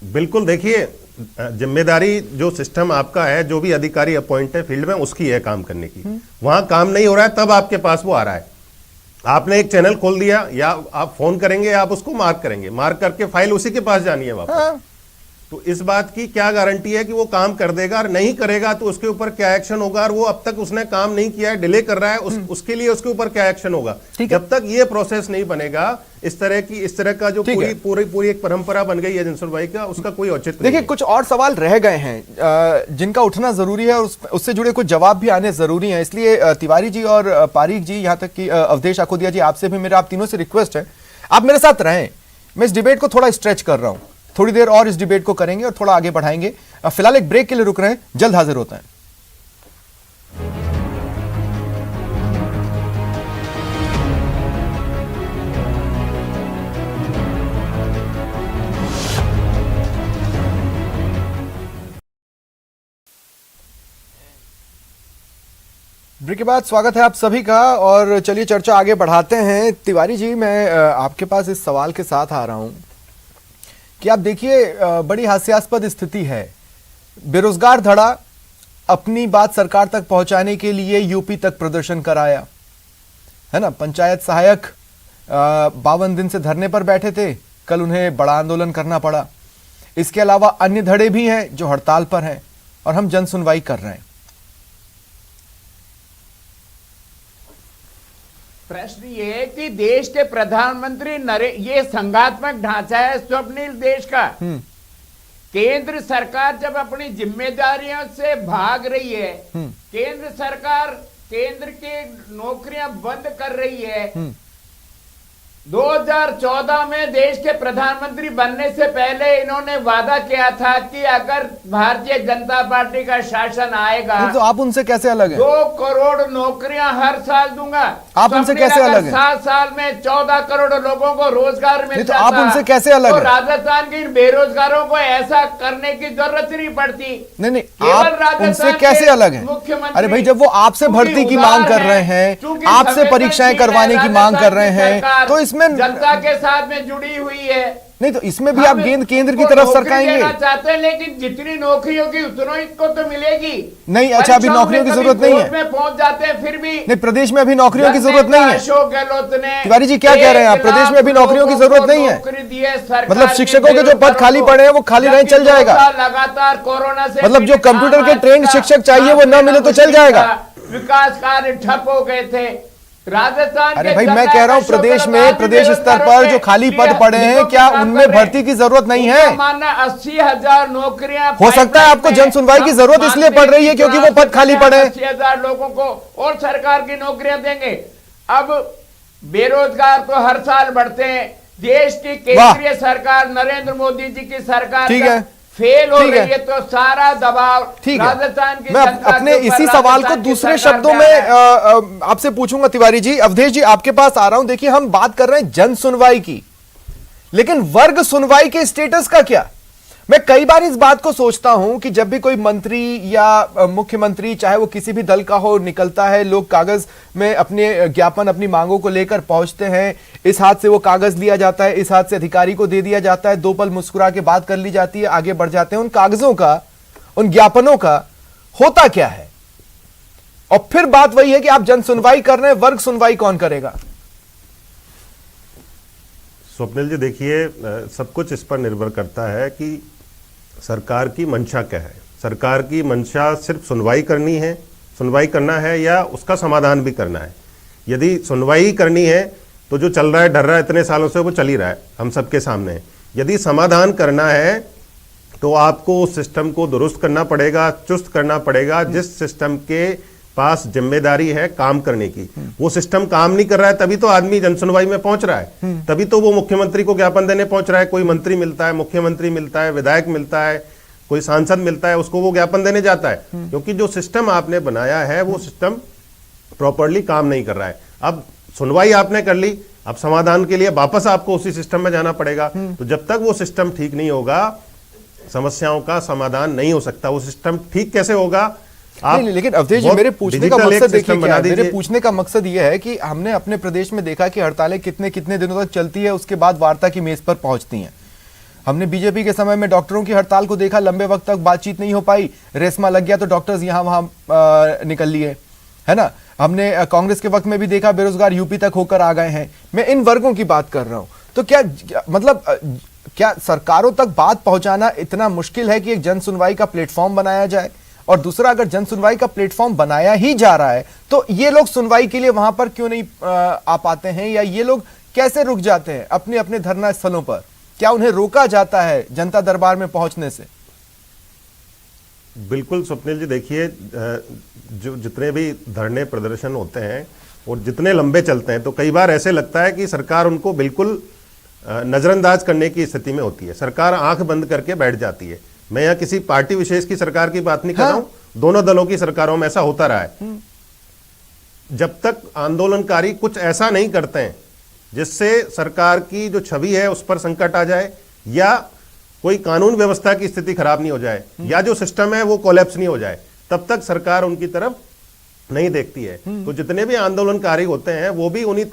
बिल्कुल। देखिए, जिम्मेदारी जो सिस्टम आपका है, जो भी अधिकारी अपॉइंट है फील्ड में, उसकी है काम करने की। वहां काम नहीं हो रहा है तब आपके पास वो आ रहा है। आपने एक चैनल खोल दिया, या आप फोन करेंगे, आप उसको मार्क करेंगे, मार्क करके फाइल उसी के पास जानी है वापस। तो इस बात की क्या गारंटी है कि वो काम कर देगा, और नहीं करेगा तो उसके ऊपर क्या एक्शन होगा, और वो अब तक उसने काम नहीं किया है, डिले कर रहा है, उसके लिए उसके ऊपर क्या एक्शन होगा। जब तक ये प्रोसेस नहीं बनेगा, इस तरह का जो पूरी एक परंपरा बन गई है जनसुनवाई का, उसका कोई औचित्य नहीं। देखिए, कुछ और सवाल रह गए हैं जिनका उठना जरूरी है, और उससे जुड़े कुछ जवाब भी आने जरूरी हैं। इसलिए तिवारी जी और पारीक जी, यहाँ तक कि अवधेश आखोदिया जी, आपसे भी मेरा, आप तीनों से रिक्वेस्ट है, आप मेरे साथ रहें। मैं इस डिबेट को थोड़ा स्ट्रेच कर रहा हूं, थोड़ी देर और इस डिबेट को करेंगे और थोड़ा आगे बढ़ाएंगे। फिलहाल एक ब्रेक के लिए रुक रहे हैं, जल्द हाजिर होते हैं। ब्रेक के बाद स्वागत है आप सभी का, और चलिए चर्चा आगे बढ़ाते हैं। तिवारी जी, मैं आपके पास इस सवाल के साथ आ रहा हूं कि आप देखिए, बड़ी हास्यास्पद स्थिति है। बेरोजगार धड़ा अपनी बात सरकार तक पहुंचाने के लिए यूपी तक प्रदर्शन कराया, है ना। पंचायत सहायक 52 दिन से धरने पर बैठे थे, कल उन्हें बड़ा आंदोलन करना पड़ा। इसके अलावा अन्य धड़े भी हैं जो हड़ताल पर हैं, और हम जन सुनवाई कर रहे हैं। प्रश्न ये है कि देश के प्रधानमंत्री ये संघात्मक ढांचा है स्वप्निल देश का। केंद्र सरकार जब अपनी जिम्मेदारियों से भाग रही है, केंद्र सरकार केंद्र की नौकरियां बंद कर रही है। 2014 में देश के प्रधानमंत्री बनने से पहले इन्होंने वादा किया था कि अगर भारतीय जनता पार्टी का शासन आएगा तो आप उनसे कैसे अलग हैं? 2 करोड़ नौकरियां हर साल दूंगा। आप उनसे कैसे अलग हैं? 7 साल में 14 करोड़ लोगों को रोजगार मिल जाता। आप उनसे कैसे अलग हैं? राजस्थान के इन बेरोजगारों को ऐसा करने की जरूरत नहीं पड़ती। नहीं, आप उनसे कैसे अलग हैं? मुख्यमंत्री, अरे भाई, जब वो आपसे भर्ती की मांग कर रहे हैं, आपसे परीक्षाएं करवाने की मांग कर रहे हैं, तो इसमें जनता के साथ में जुड़ी हुई है। नहीं, तो इसमें भी आप केंद्र की तरफ सरकाएंगे चाहते हैं, लेकिन जितनी नौकरी होगी उतना इसको तो मिलेगी नहीं। अच्छा, अभी नौकरियों की जरूरत नहीं है, पहुंच जाते हैं फिर भी। नहीं, प्रदेश में अभी नौकरियों की जरूरत नहीं है। अशोक गहलोत ने, तिवारी जी क्या कह रहे हैं आप? प्रदेश में अभी नौकरियों की जरूरत नहीं है, मतलब शिक्षकों के जो पद खाली पड़े हैं वो खाली रहे, चल जाएगा। लगातार कोरोना से, मतलब जो कंप्यूटर के ट्रेंड शिक्षक चाहिए वो न मिले तो चल जाएगा। विकास कार्य ठप हो गए थे राजस्थान। अरे भाई, मैं कह रहा हूं प्रदेश में, प्रदेश स्तर पर जो खाली पद पड़े हैं, क्या उनमें भर्ती की जरूरत नहीं है? मानना 80,000 नौकरियां हो सकता है आपको जन सुनवाई की जरूरत इसलिए पड़ रही है क्योंकि वो पद खाली पड़े हैं। 80,000 लोगों को और सरकार की नौकरियां देंगे। अब बेरोजगार तो हर साल बढ़ते हैं। देश की केंद्रीय सरकार, नरेंद्र मोदी जी की सरकार ठीक है, फेल हो रही है, तो सारा दबाव राजस्थान की। मैं अपने इसी सवाल को दूसरे शब्दों में आपसे पूछूंगा तिवारी जी। अवधेश जी, आपके पास आ रहा हूं। देखिए, हम बात कर रहे हैं जन सुनवाई की, लेकिन वर्ग सुनवाई के स्टेटस का क्या? मैं कई बार इस बात को सोचता हूं कि जब भी कोई मंत्री या मुख्यमंत्री, चाहे वो किसी भी दल का हो, निकलता है, लोग कागज में अपने ज्ञापन, अपनी मांगों को लेकर पहुंचते हैं। इस हाथ से वो कागज लिया जाता है, इस हाथ से अधिकारी को दे दिया जाता है, 2 पल मुस्कुरा के बात कर ली जाती है, आगे बढ़ जाते हैं। उन कागजों का, उन ज्ञापनों का होता क्या है? और फिर बात वही है कि आप जन सुनवाई कर रहे हैं, वर्ग सुनवाई कौन करेगा? स्वप्निल जी, देखिए, सब कुछ इस पर निर्भर करता है कि सरकार की मंशा क्या है। सरकार की मंशा सिर्फ सुनवाई करनी है, सुनवाई करना है, या उसका समाधान भी करना है। यदि सुनवाई करनी है तो जो चल रहा है, डर रहा है इतने सालों से, वो चल ही रहा है, हम सबके सामने है। यदि समाधान करना है तो आपको उस सिस्टम को दुरुस्त करना पड़ेगा, चुस्त करना पड़ेगा। जिस सिस्टम के पास जिम्मेदारी है काम करने की, वो सिस्टम काम नहीं कर रहा है, तभी तो आदमी जनसुनवाई में पहुंच रहा है, तभी तो वो मुख्यमंत्री को ज्ञापन देने पहुंच रहा है। कोई मंत्री मिलता है, मुख्यमंत्री मिलता है, विधायक मिलता है, कोई सांसद मिलता है, उसको वो ज्ञापन देने जाता है, क्योंकि जो सिस्टम आपने बनाया है वो सिस्टम प्रॉपरली काम नहीं कर रहा है। अब सुनवाई आपने कर ली, अब समाधान के लिए वापस आपको उसी सिस्टम में जाना पड़ेगा। तो जब तक वो सिस्टम ठीक नहीं होगा, समस्याओं का समाधान नहीं हो सकता। वो सिस्टम ठीक कैसे होगा? नहीं, लेकिन अवधेश जी, मेरे पूछने का मकसद देखिए क्या है? मेरे पूछने का मकसद यह है कि हमने अपने प्रदेश में देखा कि हड़तालें कितने कितने दिनों तक चलती है, उसके बाद वार्ता की मेज पर पहुंचती हैं। हमने बीजेपी के समय में डॉक्टरों की हड़ताल को देखा, लंबे वक्त तक बातचीत नहीं हो पाई, रेशमा लग गया तो डॉक्टर्स यहां वहां निकल लिए, है ना। हमने कांग्रेस के वक्त में भी देखा, बेरोजगार यूपी तक होकर आ गए हैं। मैं इन वर्गों की बात कर रहा हूं। तो क्या मतलब क्या सरकारों तक बात पहुंचाना इतना मुश्किल है कि एक जन सुनवाई का प्लेटफॉर्म बनाया जाए? और दूसरा, अगर जन सुनवाई का प्लेटफॉर्म बनाया ही जा रहा है तो ये लोग सुनवाई के लिए वहां पर क्यों नहीं आ पाते हैं, या ये लोग कैसे रुक जाते हैं अपने अपने धरना स्थलों पर? क्या उन्हें रोका जाता है जनता दरबार में पहुंचने से? बिल्कुल स्वप्निल जी, देखिए जो जितने भी धरने प्रदर्शन होते हैं और जितने लंबे चलते हैं तो कई बार ऐसे लगता है कि सरकार उनको बिल्कुल नजरअंदाज करने की स्थिति में होती है। सरकार आंख बंद करके बैठ जाती है। मैं यहाँ किसी पार्टी विशेष की सरकार की बात नहीं कर रहा हूं, दोनों दलों की सरकारों में ऐसा होता रहा है। जब तक आंदोलनकारी कुछ ऐसा नहीं करते हैं जिससे सरकार की जो छवि है उस पर संकट आ जाए, या कोई कानून व्यवस्था की स्थिति खराब नहीं हो जाए, या जो सिस्टम है वो कोलैप्स नहीं हो जाए, तब तक सरकार उनकी तरफ नहीं देखती है। तो जितने भी आंदोलनकारी होते हैं वो भी उन्हीं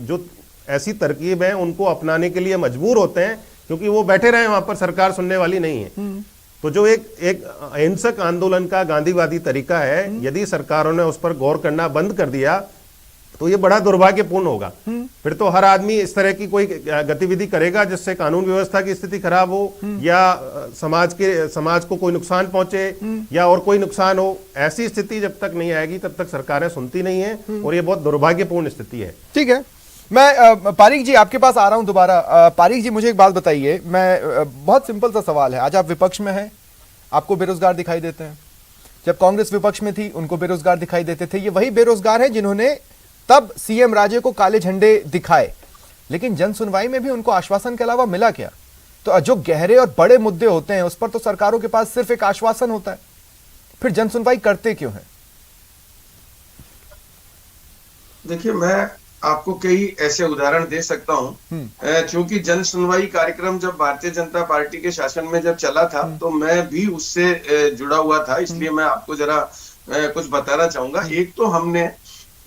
जो ऐसी तरकीब है उनको अपनाने के लिए मजबूर होते हैं, क्योंकि वो बैठे रहे वहां पर, सरकार सुनने वाली नहीं है। तो जो एक अहिंसक आंदोलन का गांधीवादी तरीका है, यदि सरकारों ने उस पर गौर करना बंद कर दिया तो ये बड़ा दुर्भाग्यपूर्ण होगा। फिर तो हर आदमी इस तरह की कोई गतिविधि करेगा जिससे कानून व्यवस्था की स्थिति खराब हो, या समाज को कोई नुकसान पहुंचे, या और कोई नुकसान हो। ऐसी स्थिति जब तक नहीं आएगी तब तक सरकारें सुनती नहीं है, और ये बहुत दुर्भाग्यपूर्ण स्थिति है। ठीक है, मैं पारिक जी आपके पास आ रहा हूं दोबारा। पारिक जी, मुझे एक बात बताइए, मैं बहुत सिंपल सा सवाल है। आज आप विपक्ष में हैं, आपको बेरोजगार दिखाई देते हैं। जब कांग्रेस विपक्ष में थी उनको बेरोजगार दिखाई देते थे। ये वही बेरोजगार हैं जिन्होंने तब सीएम राजे को काले झंडे दिखाए, लेकिन जन सुनवाई में भी उनको आश्वासन के अलावा मिला क्या? तो जो गहरे और बड़े मुद्दे होते हैं उस पर तो सरकारों के पास सिर्फ एक आश्वासन होता है, फिर जन सुनवाई करते क्यों है? देखिए, मैं आपको कई ऐसे उदाहरण दे सकता हूं। चूंकि जन सुनवाई कार्यक्रम जब भारतीय जनता पार्टी के शासन में जब चला था तो मैं भी उससे जुड़ा हुआ था, इसलिए मैं आपको जरा कुछ बताना चाहूंगा। एक तो हमने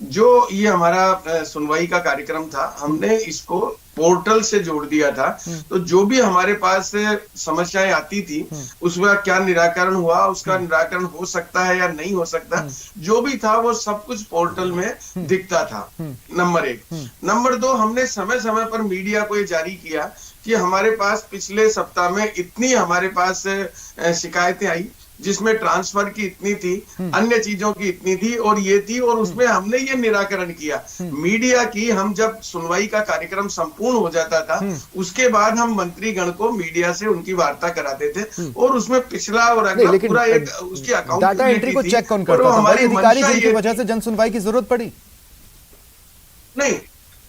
जो ये हमारा सुनवाई का कार्यक्रम था, हमने इसको पोर्टल से जोड़ दिया था। तो जो भी हमारे पास समस्याएं आती थी उसका क्या निराकरण हुआ, उसका निराकरण हो सकता है या नहीं हो सकता, जो भी था वो सब कुछ पोर्टल में दिखता था। नंबर 1। नंबर 2, हमने समय समय पर मीडिया को ये जारी किया कि हमारे पास पिछले सप्ताह में इतनी हमारे पास शिकायतें आई, जिसमें ट्रांसफर की इतनी थी, अन्य चीजों की इतनी थी और ये थी, और उसमें हमने ये निराकरण किया। मीडिया की हम जब सुनवाई का कार्यक्रम संपूर्ण हो जाता था उसके बाद हम मंत्रीगण को मीडिया से उनकी वार्ता कराते थे, और उसमें पिछला और अगला पूरा एक उसकी अकाउंट डाटा एंट्री को चेक कौन करता था? हमारे अधिकारी जिनकी वजह से जन सुनवाई की जरूरत पड़ी? नहीं,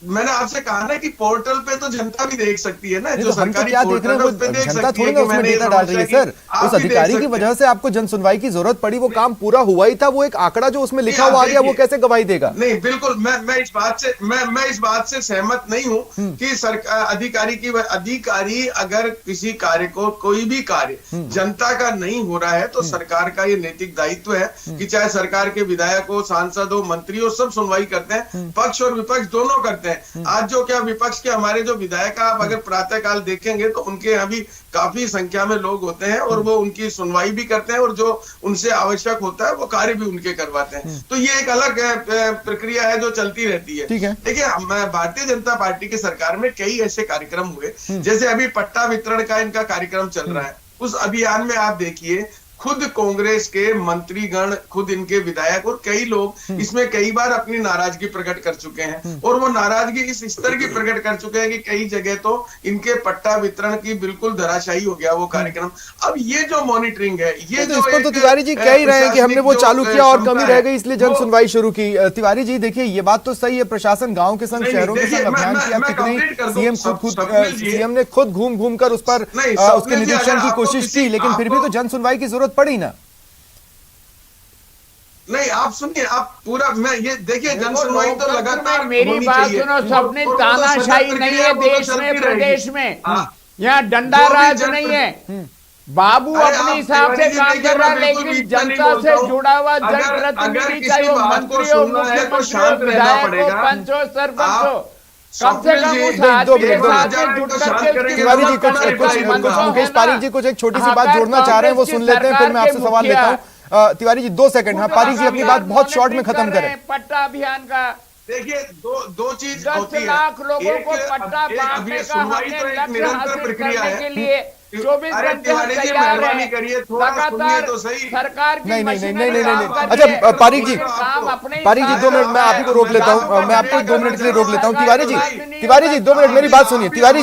मैंने आपसे कहा ना कि पोर्टल पे तो जनता भी देख सकती है ना, जो सरकारी पोर्टल है उस पे देख सकती है कि मैंने डेटा डाल रही है। सर, उस अधिकारी की वजह से आपको जन सुनवाई की जरूरत पड़ी, वो काम पूरा हुआ ही था, वो एक आंकड़ा जो उसमें लिखा हुआ आ गया वो कैसे गवाही देगा? नहीं, बिल्कुल मैं इस बात से सहमत नहीं हूं कि सरकार अधिकारी अगर किसी कार्य को, कोई भी कार्य जनता का नहीं हो रहा है तो सरकार का ये नैतिक दायित्व है कि चाहे सरकार के विधायक हो, सांसद हो, मंत्री हो, सब सुनवाई करते हैं, पक्ष और विपक्ष दोनों करते हैं। आज जो क्या विपक्ष के हमारे जो विधायक आप अगर प्रातः काल देखेंगे तो उनके यहाँ भी काफी संख्या में लोग होते हैं, और वो उनकी सुनवाई भी करते हैं, और जो उनसे आवश्यक होता है वो कार्य भी उनके करवाते हैं। तो ये एक अलग प्रक्रिया है जो चलती रहती है। देखिए, भारतीय जनता पार्टी की सरकार में कई ऐसे कार्यक्रम हुए, जैसे अभी पट्टा वितरण का इनका कार्यक्रम चल रहा है। उस अभियान में आप देखिए, खुद कांग्रेस के मंत्रीगण, खुद इनके विधायक और कई लोग इसमें कई बार अपनी नाराजगी प्रकट कर चुके हैं, और वो नाराजगी इस स्तर की प्रकट कर चुके हैं कि कई जगह तो इनके पट्टा वितरण की बिल्कुल धराशायी हो गया वो कार्यक्रम। अब ये जो मॉनिटरिंग है, ये तो इस पर तो तिवारी जी कह ही रहे हैं कि हमने वो चालू किया और कमी रह गई इसलिए जन सुनवाई शुरू की। तिवारी जी, देखिए ये बात तो सही है, प्रशासन गाँव के संग शहरों के संग अभियान किया, कितनी सीएम ने खुद घूम घूम कर उस पर उसके निरीक्षण की कोशिश की, लेकिन फिर भी तो जन सुनवाई की जरूरत पड़ी ना। नहीं, आप सुनिए, आप पूरा, मैं ये देखिए, जन सुनवाई तो लगातार मेरी बात सुनो, सबने तानाशाही नहीं है देश में, प्रदेश में यहाँ डंडा राज नहीं है। बाबू अपने हिसाब से काम कर रहा है, लेकिन जनता से जुड़ा हुआ जनप्रतिनिधि, चाहे वो मंत्री हो, मुख्यमंत्री हो, विधायक हो, पंच हो, सरपंच हो, कम से कम उस आदमी के साथ में जुट करके तिवारी जी कुछ मुकेश पारीक जी कुछ एक छोटी सी बात जोड़ना चाह रहे हैं, वो सुन लेते हैं, फिर मैं आपसे सवाल लेता हूँ। तिवारी जी 2 सेकंड, हाँ पारीक जी अपनी बात बहुत शॉर्ट में खत्म करें। पट्टा अभियान का देखिए दो चीज 10 लाख लोगों को पट्टा बांटने का हमने लक्ष्य हासिल करने के लिए 24 घंटे हम तैयार हैं। लगातार सरकार की नहीं। अच्छा पारीक जी 2 मिनट मैं आप ही को रोक लेता हूँ, मैं आपको 2 मिनट के लिए रोक लेता हूँ। तिवारी जी 2 मिनट मेरी बात सुनिए। तिवारी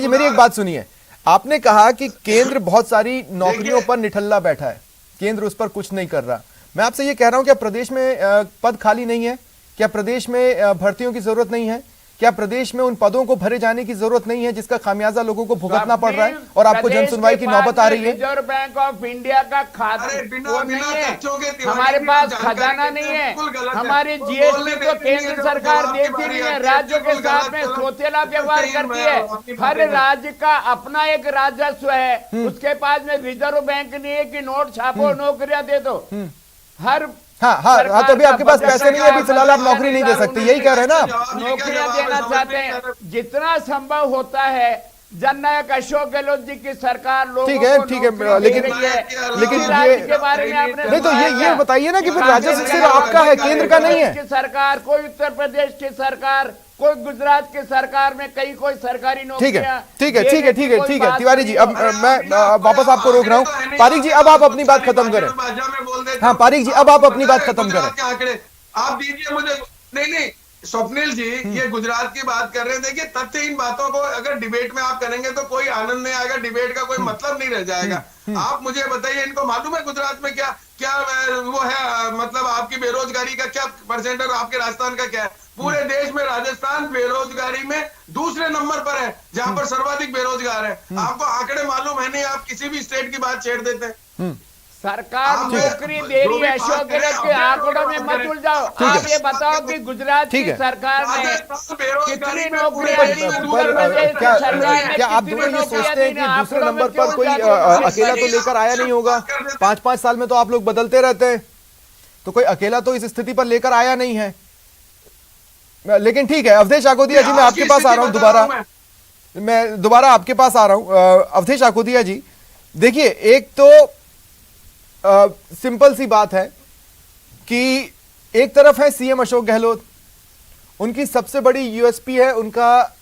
जी मेरी एक बात सुनिए। आपने कहा कि केंद्र बहुत सारी नौकरियों पर निठल्ला बैठा है, केंद्र उस पर कुछ नहीं कर रहा। मैं आपसे ये कह रहा हूं, क्या प्रदेश में पद खाली नहीं है? क्या प्रदेश में भर्तियों की जरूरत नहीं है? क्या प्रदेश में उन पदों को भरे जाने की जरूरत नहीं है जिसका खामियाजा लोगों को भुगतना पड़ रहा है और आपको जन सुनवाई की नौबत आ रही है? रिजर्व बैंक ऑफ इंडिया का खाता वो नहीं है, हमारे पास खजाना नहीं है, हमारी जीएसटी तो केंद्र सरकार देती नहीं है, राज्यों के साथ में सौतेला व्यवहार करती है। हर राज्य का अपना एक राजस्व है, उसके पास में रिजर्व बैंक नहीं है कि नोट छापो नौकरियां दे दो। हर हाँ तो अभी आपके पास पैसे नहीं है, अभी फिलहाल आप नौकरी नहीं दे सकते, यही कह रहे हैं ना आप? नौकरियां देना चाहते हैं, जितना संभव होता है। जननायक अशोक गहलोत जी की सरकार लोगों ठीक है लेकिन राज्य के बारे में आपने नहीं तो ये बताइए ना कि फिर राजस्व सिर्फ आपका है, केंद्र का नहीं है। सरकार कोई उत्तर प्रदेश की सरकार, कोई गुजरात की सरकार में कई कोई सरकारी नौकरियां। ठीक है तिवारी जी, अब मैं वापस आपको रोक रहा हूँ। पारीक जी अब आप अपनी बात खत्म करें। हाँ पारीक जी अब आप अपनी बात खत्म करें। आप दीजिए मुझे। नहीं स्वप्निल जी ये गुजरात की बात कर रहे हैं। देखिए तथ्य इन बातों को अगर डिबेट में आप करेंगे तो कोई आनंद नहीं आएगा, डिबेट का कोई मतलब नहीं रह जाएगा। आप मुझे बताइए, इनको मालूम है गुजरात में क्या वो है, मतलब आपकी बेरोजगारी का क्या परसेंट है, आपके राजस्थान का क्या है? पूरे देश में राजस्थान बेरोजगारी में दूसरे नंबर पर है, जहां पर सर्वाधिक बेरोजगार है। आपको आंकड़े मालूम है नहीं, आप किसी भी स्टेट की बात छेड़ देते हैं। सरकार नौकरी दे रही है, अशोक गहलोत के आंकड़ों में मत उलझाओ। आप ये बताओ कि गुजरात की सरकार ने कितनी नौकरियां दी, उत्तर प्रदेश की सरकार ने क्या आप दोनों ये सोचते हैं कि दूसरे नंबर पर कोई अकेला तो लेकर आया नहीं होगा? 5-5 साल में तो आप लोग बदलते रहते हैं, तो कोई अकेला तो इस स्थिति पर लेकर आया नहीं है। लेकिन ठीक है अवधेश आकोदिया जी, मैं आपके पास आ रहा हूं दोबारा आपके पास आ रहा हूं। अवधेश आकोदिया जी देखिए, एक तो सिंपल सी बात है कि एक तरफ है सीएम अशोक गहलोत, उनकी सबसे बड़ी यूएसपी है उनका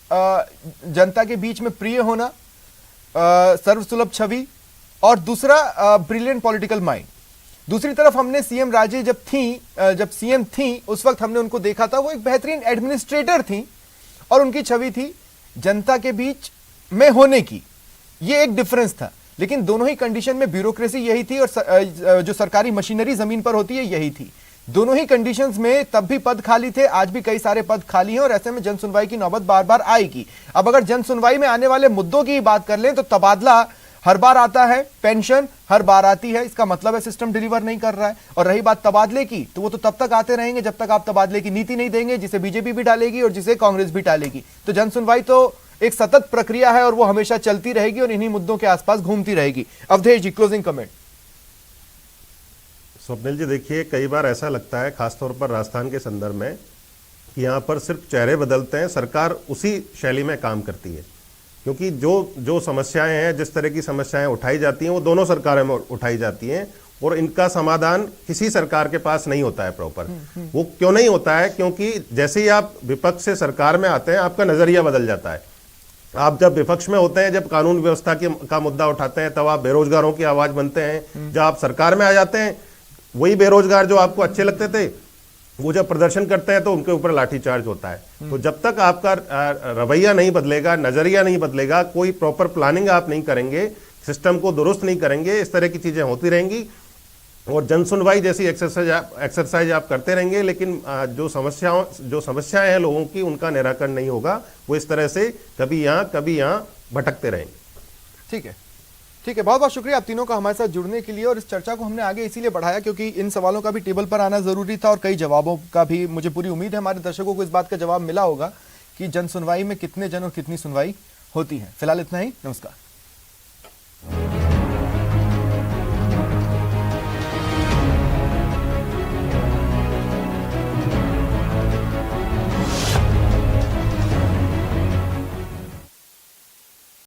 जनता के बीच में प्रिय होना, सर्वसुलभ छवि, और दूसरा ब्रिलियंट पॉलिटिकल माइंड। दूसरी तरफ हमने सीएम राजे जब सीएम थी उस वक्त हमने उनको देखा था, वो एक बेहतरीन एडमिनिस्ट्रेटर थी और उनकी छवि थी जनता के बीच में होने की। ये एक डिफरेंस था, लेकिन दोनों ही कंडीशन में ब्यूरोक्रेसी यही थी और जो सरकारी मशीनरी जमीन पर होती है यही थी। दोनों ही कंडीशंस में तब भी पद खाली थे, आज भी कई सारे पद खाली हैं और ऐसे में जन सुनवाई की नौबत बार बार आएगी। अब अगर जन सुनवाई में आने वाले मुद्दों की बात कर लें तो तबादला हर बार आता है, पेंशन हर बार आती है, इसका मतलब है सिस्टम डिलीवर नहीं कर रहा है। और रही बात तबादले की, तो वो तो तब तक आते रहेंगे जब तक आप तबादले की नीति नहीं देंगे, जिसे बीजेपी भी डालेगी और जिसे कांग्रेस भी डालेगी। तो जन सुनवाई तो एक सतत प्रक्रिया है और वो हमेशा चलती रहेगी और इन्हीं मुद्दों के आसपास घूमती रहेगी। अवधेश जी क्लोजिंग कमेंट। स्वप्निल जी देखिए, कई बार ऐसा लगता है खासतौर पर राजस्थान के संदर्भ में कि यहाँ पर सिर्फ चेहरे बदलते हैं, सरकार उसी शैली में काम करती है। क्योंकि जो समस्याएं हैं, जिस तरह की समस्याएं उठाई जाती हैं वो दोनों सरकारों में उठाई जाती हैं और इनका समाधान किसी सरकार के पास नहीं होता है प्रॉपर। वो क्यों नहीं होता है? क्योंकि जैसे ही आप विपक्ष से सरकार में आते हैं आपका नजरिया बदल जाता है। आप जब विपक्ष में होते हैं, जब कानून व्यवस्था का मुद्दा उठाते हैं, तब आप बेरोजगारों की आवाज बनते हैं। जब आप सरकार में आ जाते हैं, वही बेरोजगार जो आपको अच्छे लगते थे वो जब प्रदर्शन करते हैं तो उनके ऊपर लाठीचार्ज होता है। तो जब तक आपका रवैया नहीं बदलेगा, नजरिया नहीं बदलेगा, कोई प्रॉपर प्लानिंग आप नहीं करेंगे, सिस्टम को दुरुस्त नहीं करेंगे, इस तरह की चीजें होती रहेंगी और जन सुनवाई जैसी एक्सरसाइज आप करते रहेंगे, लेकिन जो समस्याएं हैं लोगों की उनका निराकरण नहीं होगा। वो इस तरह से कभी यहाँ भटकते रहेंगे। ठीक है, बहुत बहुत शुक्रिया आप तीनों का हमारे साथ जुड़ने के लिए। और इस चर्चा को हमने आगे इसीलिए बढ़ाया क्योंकि इन सवालों का भी टेबल पर आना जरूरी था और कई जवाबों का भी मुझे पूरी उम्मीद है हमारे दर्शकों को इस बात का जवाब मिला होगा कि जन सुनवाई में कितने जन और कितनी सुनवाई होती है। फिलहाल इतना ही, नमस्कार।